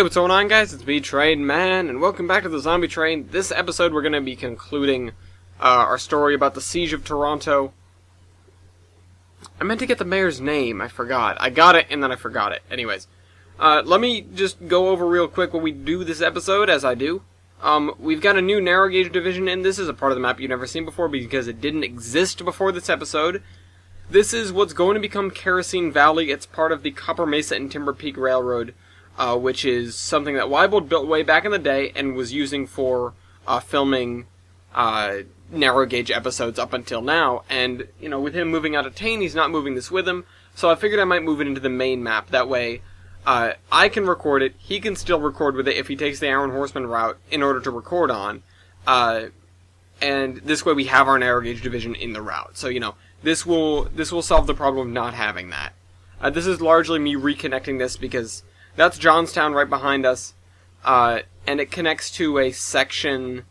what's going on, guys? It's me, Train Man, and welcome back to the Zombie Train. This episode, we're going to be concluding our story about the Siege of Toronto. I meant to get the mayor's name. I forgot. I got it, and then I forgot it. Anyways, let me just go over real quick what we do this episode, as I do. We've got a new narrow gauge division, and this is a part of the map you've never seen before because it didn't exist before this episode. This is what's going to become Kerosene Valley. It's part of the Copper Mesa and Timber Peak Railroad. Which is something that Weibold built way back in the day and was using for filming narrow gauge episodes up until now. And, you know, with him moving out of Tain, he's not moving this with him, so I figured I might move it into the main map. That way, I can record it, he can still record with it if he takes the Iron Horseman route in order to record on. And this way we have our narrow gauge division in the route. So, you know, this will solve the problem of not having that. This is largely me reconnecting this because that's Johnstown right behind us, and it connects to a section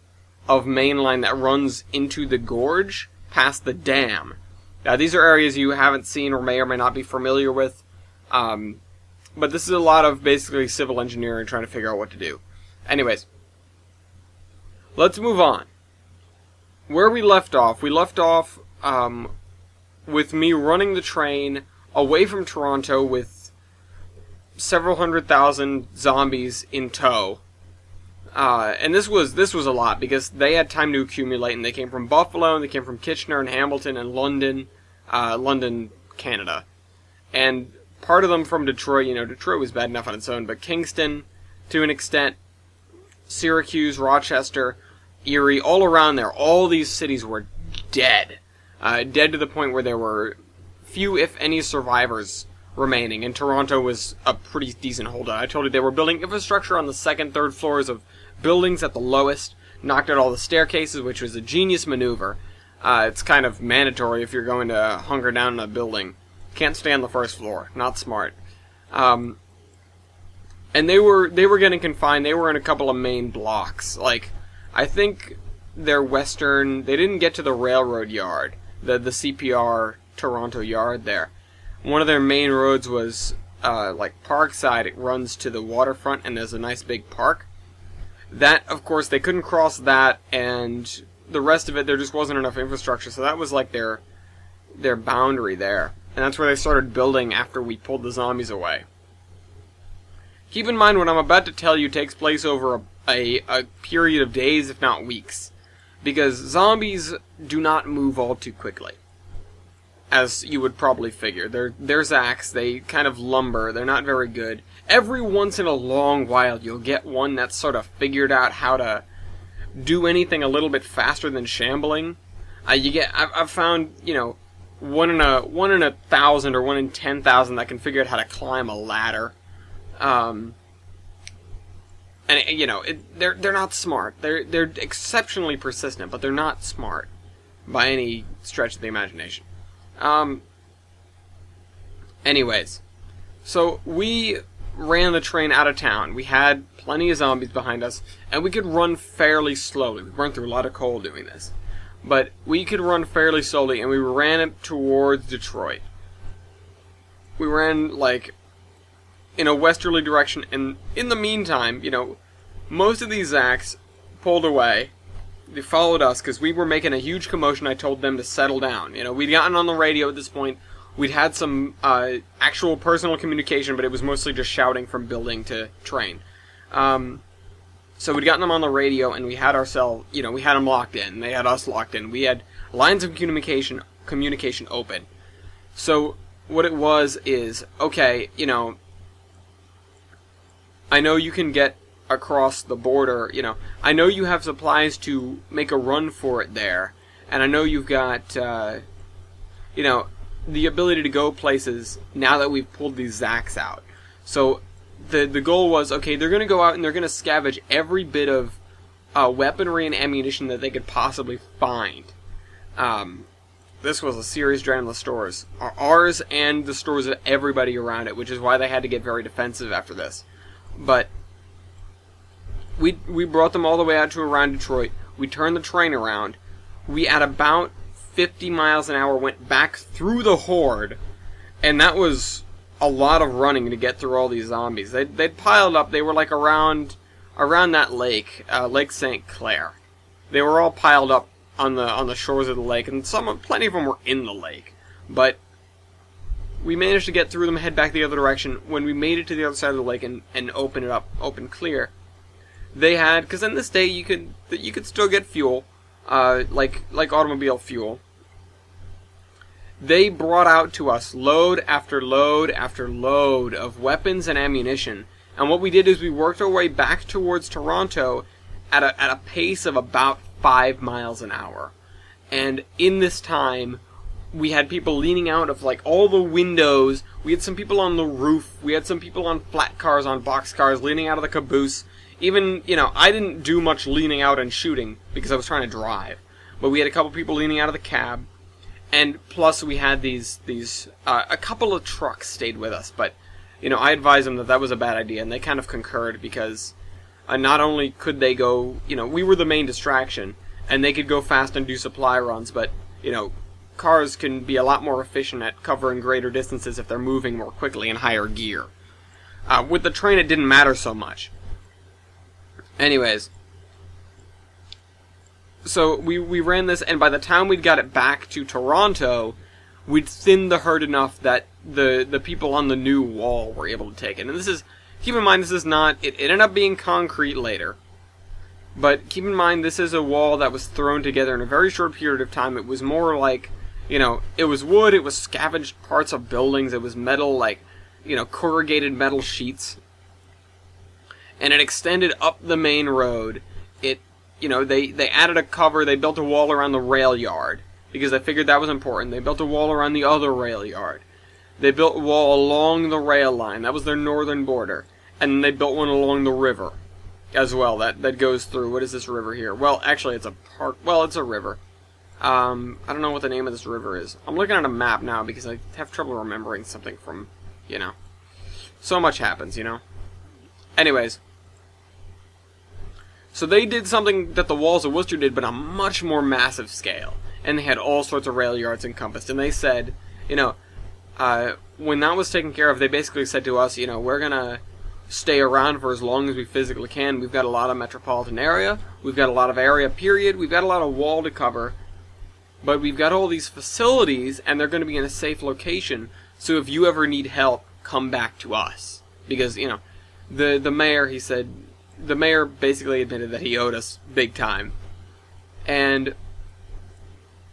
of mainline that runs into the gorge past the dam. Now, these are areas you haven't seen or may not be familiar with, but this is a lot of basically civil engineering trying to figure out what to do. Anyways, let's move on. Where we left off with me running the train away from Toronto with several 100,000 zombies in tow. And this was a lot because they had time to accumulate, and they came from Buffalo, and they came from Kitchener and Hamilton and London, Canada. And part of them from Detroit. You know, Detroit was bad enough on its own, but Kingston, to an extent, Syracuse, Rochester, Erie, all around there, all these cities were dead. Dead to the point where there were few, if any, survivors remaining, and Toronto was a pretty decent holdout. I told you they were building infrastructure on the second, third floors of buildings at the lowest, knocked out all the staircases, which was a genius maneuver. It's kind of mandatory if you're going to hunker down in a building. Can't stay on the first floor. Not smart. And they were getting confined. They were in a couple of main blocks. Like, I think their western... They didn't get to the railroad yard, the CPR Toronto yard there. One of their main roads was, like, Parkside. It runs to the waterfront, and there's a nice big park. That, of course, they couldn't cross that, and the rest of it, there just wasn't enough infrastructure, so that was, like, their boundary there. And that's where they started building after we pulled the zombies away. Keep in mind, what I'm about to tell you takes place over a period of days, if not weeks. Because zombies do not move all too quickly, as you would probably figure. They're Zax, they kind of lumber, they're not very good. Every once in a long while, you'll get one that's sort of figured out how to do anything a little bit faster than shambling. I've found, you know, one in a 1,000 or 1 in 10,000 that can figure out how to climb a ladder. And, you know, they're not smart. They're exceptionally persistent, but they're not smart by any stretch of the imagination. Anyways, so we ran the train out of town. We had plenty of zombies behind us, and we could run fairly slowly. We burned through a lot of coal doing this. But we could run fairly slowly, and we ran it towards Detroit. We ran, like, in a westerly direction, and in the meantime, you know, most of these Zax pulled away. They followed us because we were making a huge commotion. I told them to settle down. You know, we'd gotten on the radio at this point. We'd had some actual personal communication, but it was mostly just shouting from building to train. So we'd gotten them on the radio, and we had ourselves, you know, we had them locked in. They had us locked in. We had lines of communication open. So what it was is, okay, you know, I know you can get across the border, you know, I know you have supplies to make a run for it there, and I know you've got, you know, the ability to go places now that we've pulled these Zax out. So the goal was, okay, they're going to go out and they're going to scavenge every bit of weaponry and ammunition that they could possibly find. This was a serious drain on the stores. Ours and the stores of everybody around it, which is why they had to get very defensive after this. But we brought them all the way out to around Detroit. We turned the train around. We, at about 50 miles an hour, went back through the horde. And that was a lot of running to get through all these zombies. They'd piled up. They were like around that lake, Lake St. Clair. They were all piled up on the shores of the lake, and plenty of them were in the lake. But we managed to get through them, head back the other direction. When we made it to the other side of the lake and open it up, open clear, they had, because in this day you could still get fuel, like automobile fuel. They brought out to us load after load after load of weapons and ammunition. And what we did is we worked our way back towards Toronto at a pace of about 5 miles an hour. And in this time, we had people leaning out of like all the windows. We had some people on the roof. We had some people on flat cars, on box cars, leaning out of the caboose. Even, I didn't do much leaning out and shooting because I was trying to drive. But we had a couple people leaning out of the cab. And plus we had a couple of trucks stayed with us. But, I advised them that was a bad idea. And they kind of concurred because not only could they go, we were the main distraction. And they could go fast and do supply runs. But, cars can be a lot more efficient at covering greater distances if they're moving more quickly in higher gear. With the train, it didn't matter so much. Anyways, so we ran this, and by the time we'd got it back to Toronto, we'd thinned the herd enough that the people on the new wall were able to take it. And keep in mind, this is not, it ended up being concrete later. But keep in mind, this is a wall that was thrown together in a very short period of time. It was more like, it was wood, it was scavenged parts of buildings, it was metal, like, corrugated metal sheets. And it extended up the main road. They added a cover, they built a wall around the rail yard, because they figured that was important. They built a wall around the other rail yard. They built a wall along the rail line, that was their northern border. And they built one along the river as well, that goes through, what is this river here? Well, actually it's a park, it's a river. I don't know what the name of this river is. I'm looking at a map now because I have trouble remembering something from, so much happens, Anyways, so they did something that the walls of Worcester did, but on a much more massive scale. And they had all sorts of rail yards encompassed. And they said, when that was taken care of, they basically said to us, we're going to stay around for as long as we physically can. We've got a lot of metropolitan area. We've got a lot of area, period. We've got a lot of wall to cover. But we've got all these facilities, and they're going to be in a safe location. So if you ever need help, come back to us. Because, the mayor, he said, the mayor basically admitted that he owed us big time. And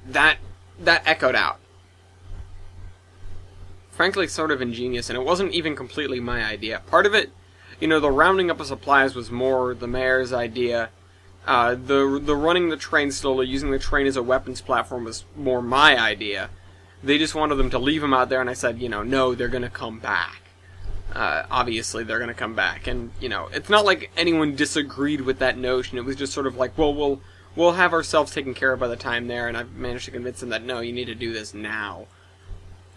that echoed out. Frankly, sort of ingenious, and it wasn't even completely my idea. Part of it, the rounding up of supplies was more the mayor's idea. The running the train slowly, using the train as a weapons platform was more my idea. They just wanted them to leave them out there, and I said, no, they're going to come back. Obviously they're going to come back, and, it's not like anyone disagreed with that notion. It was just sort of like, well, we'll have ourselves taken care of by the time there, and I've managed to convince them that, no, you need to do this now.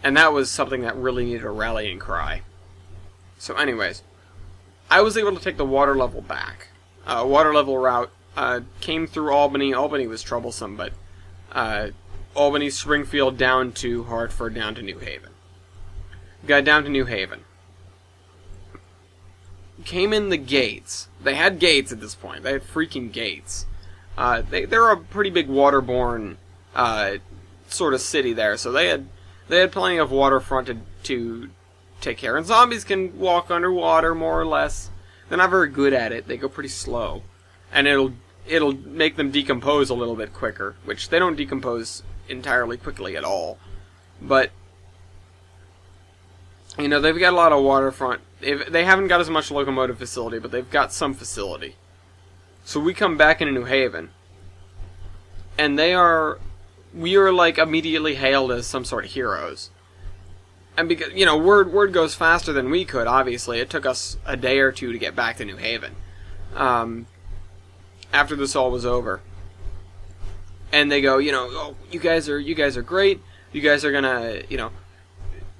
And that was something that really needed a rallying cry. So anyways, I was able to take the water level back. Water level route came through Albany. Albany was troublesome, but Albany, Springfield, down to Hartford, down to New Haven. Got down to New Haven. Came in the gates. They had gates at this point. They had freaking gates. They're a pretty big waterborne sort of city there, so they had plenty of waterfront to take care. And zombies can walk underwater more or less. They're not very good at it. They go pretty slow, and it'll make them decompose a little bit quicker, which they don't decompose entirely quickly at all. But they've got a lot of waterfront. They haven't got as much locomotive facility, but they've got some facility. So we come back into New Haven, and we are like immediately hailed as some sort of heroes. And because, word goes faster than we could, obviously. It took us a day or two to get back to New Haven. After this all was over. And they go, oh, you guys are great. You guys are gonna,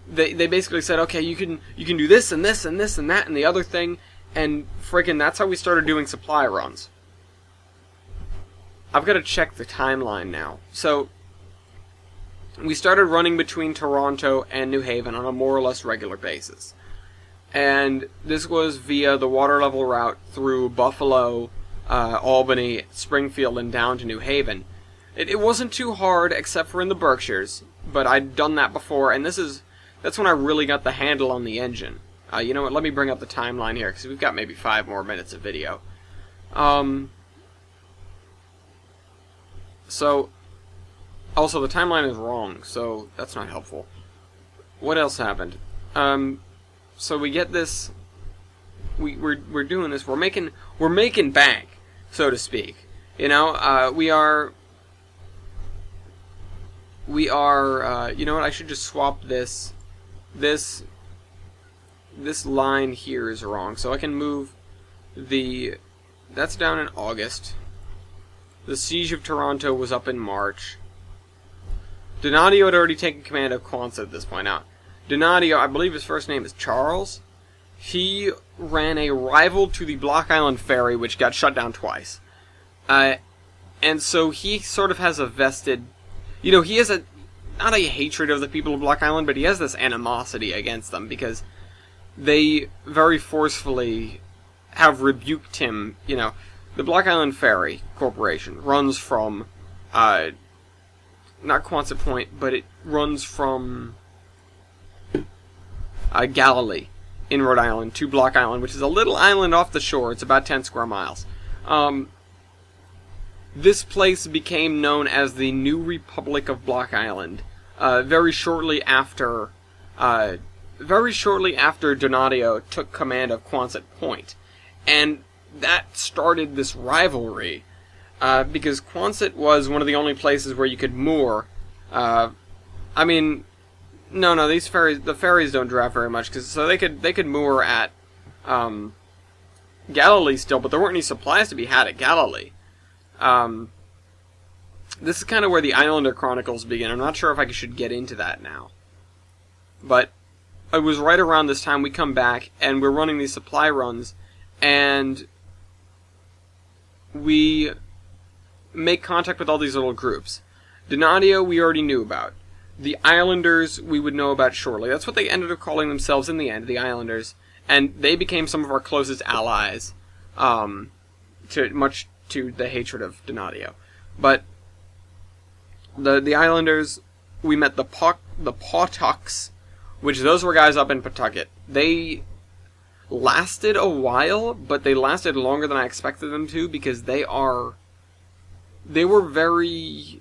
They basically said, okay, you can do this and this and this and that and the other thing, and freaking that's how we started doing supply runs. I've got to check the timeline now. So we started running between Toronto and New Haven on a more or less regular basis. And this was via the water level route through Buffalo, Albany, Springfield, and down to New Haven. It wasn't too hard, except for in the Berkshires, but I'd done that before, and that's when I really got the handle on the engine. You know what, let me bring up the timeline here, because we've got maybe 5 more minutes of video. So, also the timeline is wrong, so that's not helpful. What else happened? So we get this, we're doing this, we're making bank, so to speak. You know, we are, you know what, I should just swap this line here is wrong, so I can move that's down in August. The Siege of Toronto was up in March. Donadio had already taken command of Quonset at this point. Now, Donadio, I believe his first name is Charles. He ran a rival to the Block Island Ferry, which got shut down twice. And so he sort of has a vested... You know, he has not a hatred of the people of Block Island, but he has this animosity against them, because they very forcefully have rebuked him. You know, the Block Island Ferry Corporation runs from, not Quonset Point, but it runs from Galilee in Rhode Island to Block Island, which is a little island off the shore. It's about 10 square miles. This place became known as the New Republic of Block Island very shortly after Donadio took command of Quonset Point. And that started this rivalry, because Quonset was one of the only places where you could moor. I mean, no, the ferries don't draft very much, so they could moor at Galilee still, but there weren't any supplies to be had at Galilee. This is kind of where the Islander Chronicles begin. I'm not sure if I should get into that now. But it was right around this time we come back, and we're running these supply runs, and we make contact with all these little groups. Donadio we already knew about. The Islanders we would know about shortly. That's what they ended up calling themselves in the end, the Islanders. And they became some of our closest allies, much to the hatred of Donadio. But the Islanders, we met the Pawtucks, which those were guys up in Pawtucket. They lasted a while, but they lasted longer than I expected them to, because they were very,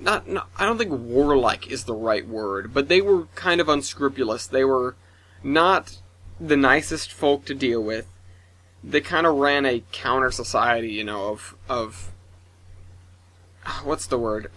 I don't think warlike is the right word, but they were kind of unscrupulous. They were not the nicest folk to deal with. They kind of ran a counter society, you know, of what's the word?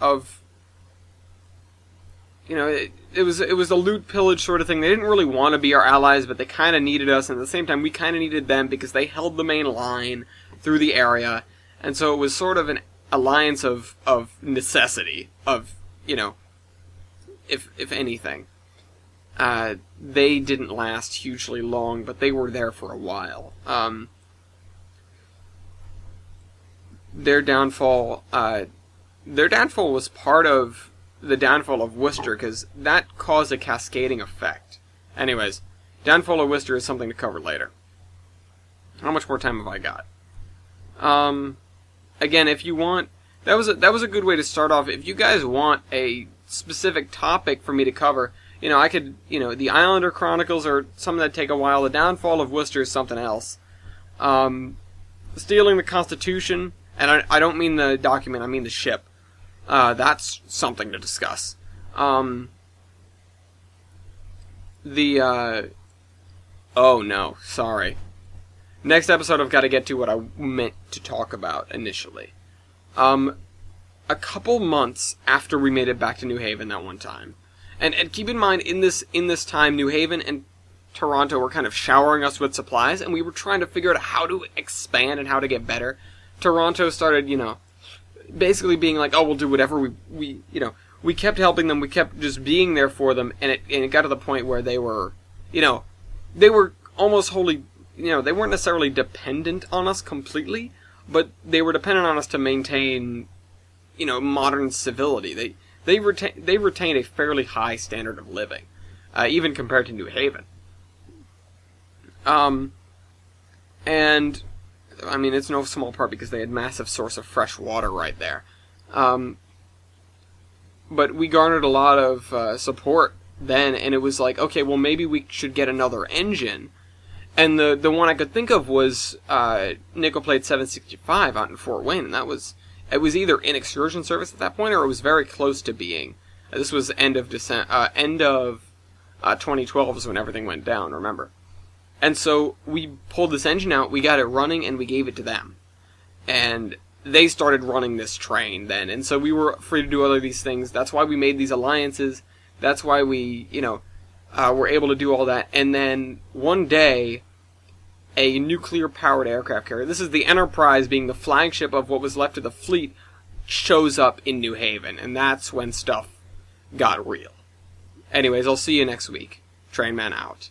You know, it was a loot pillage sort of thing. They didn't really want to be our allies, but they kind of needed us, and at the same time we kind of needed them, because they held the main line through the area, and so it was sort of an alliance of necessity, of, you know, if anything. They didn't last hugely long, but they were there for a while. Their downfall was part of the downfall of Worcester, because that caused a cascading effect. Anyways, downfall of Worcester is something to cover later. How much more time have I got? Again, if you want, that was a good way to start off. If you guys want a specific topic for me to cover, you know, I could, you know, the Islander Chronicles are something that take a while. The downfall of Worcester is something else. Stealing the Constitution, and I don't mean the document, I mean the ship. That's something to discuss. Oh no, sorry. Next episode I've got to get to what I meant to talk about initially. A couple months after we made it back to New Haven that one time. And keep in mind, in this time, New Haven and Toronto were kind of showering us with supplies, and we were trying to figure out how to expand and how to get better. Toronto started, you know, basically being like, oh, we'll do whatever we you know, we kept helping them, we kept just being there for them, and it got to the point where they were, you know, they were almost wholly, you know, they weren't necessarily dependent on us completely, but they were dependent on us to maintain, you know, modern civility. They they retained a fairly high standard of living, even compared to New Haven. And I mean, it's no small part because they had massive source of fresh water right there. But we garnered a lot of support then, and it was like, okay, well, maybe we should get another engine. And the one I could think of was Nickel Plate 765 out in Fort Wayne, and it was either in excursion service at that point, or it was very close to being. This was end of 2012 is when everything went down, remember? And so we pulled this engine out, we got it running, and we gave it to them. And they started running this train then, and so we were free to do all of these things. That's why we made these alliances. That's why we, were able to do all that. And then one day, a nuclear-powered aircraft carrier, this is the Enterprise being the flagship of what was left of the fleet, shows up in New Haven, and that's when stuff got real. Anyways, I'll see you next week. Trainman out.